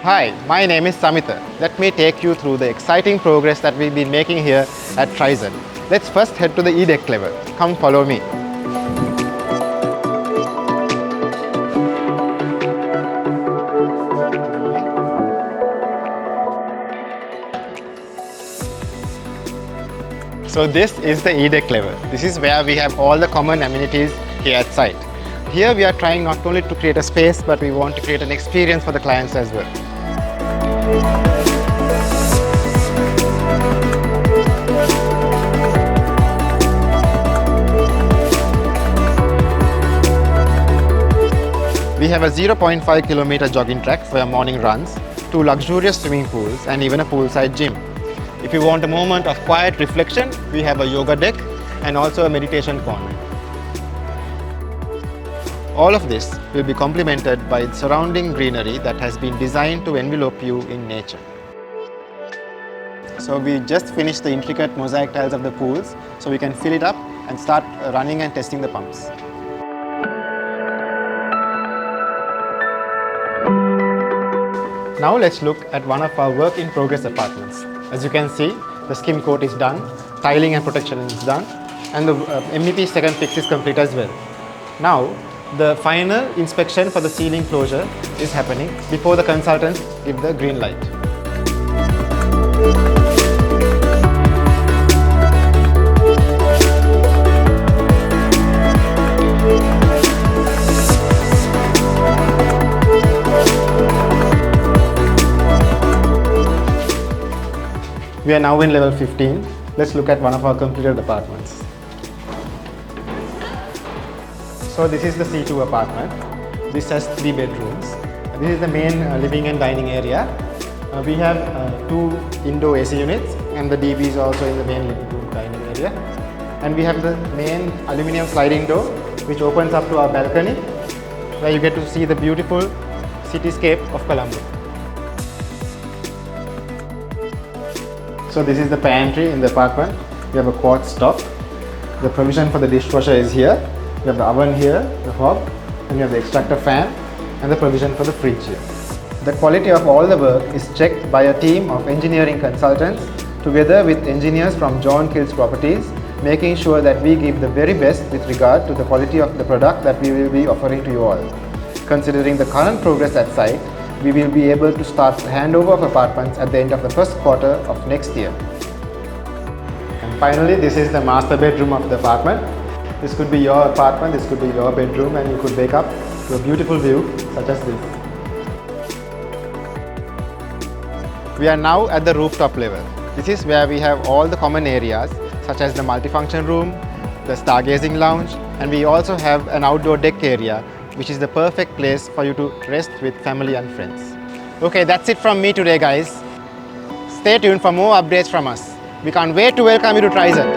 Hi, my name is Samitha. Let me take you through the exciting progress that we've been making here at TRI-ZEN. Let's first head to the EDC Level. Come follow me. So this is the EDC Level. This is where we have all the common amenities here at site. Here we are trying not only to create a space, but we want to create an experience for the clients as well. We have a 0.5 kilometer jogging track for your morning runs, 2 luxurious swimming pools and even a poolside gym. If you want a moment of quiet reflection, we have a yoga deck and also a meditation corner. All of this will be complemented by surrounding greenery that has been designed to envelope you in nature. So we just finished the intricate mosaic tiles of the pools, so we can fill it up and start running and testing the pumps. Now let's look at one of our work in progress apartments. As you can see, the skim coat is done, tiling and protection is done, and the MEP second fix is complete as well. Now, the final inspection for the ceiling closure is happening before the consultants give the green light. We are now in level 15. Let's look at one of our completed apartments. So this is the C2 apartment. This has 3 bedrooms. This is the main living and dining area. We have 2 indoor AC units, and the DB is also in the main living room dining area. And we have the main aluminium sliding door which opens up to our balcony, where you get to see the beautiful cityscape of Colombo. So this is the pantry in the apartment. We have a quartz top. The provision for the dishwasher is here. We have the oven here, the hob, and we have the extractor fan and the provision for the fridge here. The quality of all the work is checked by a team of engineering consultants together with engineers from John Keells Properties, making sure that we give the very best with regard to the quality of the product that we will be offering to you all. Considering the current progress at site, we will be able to start the handover of apartments at the end of the first quarter of next year. And finally, this is the master bedroom of the apartment. This could be your apartment, this could be your bedroom, and you could wake up to a beautiful view such as this. We are now at the rooftop level. This is where we have all the common areas such as the multifunction room, the stargazing lounge, and we also have an outdoor deck area, which is the perfect place for you to rest with family and friends. Okay, that's it from me today, guys. Stay tuned for more updates from us. We can't wait to welcome you to TRI-ZEN.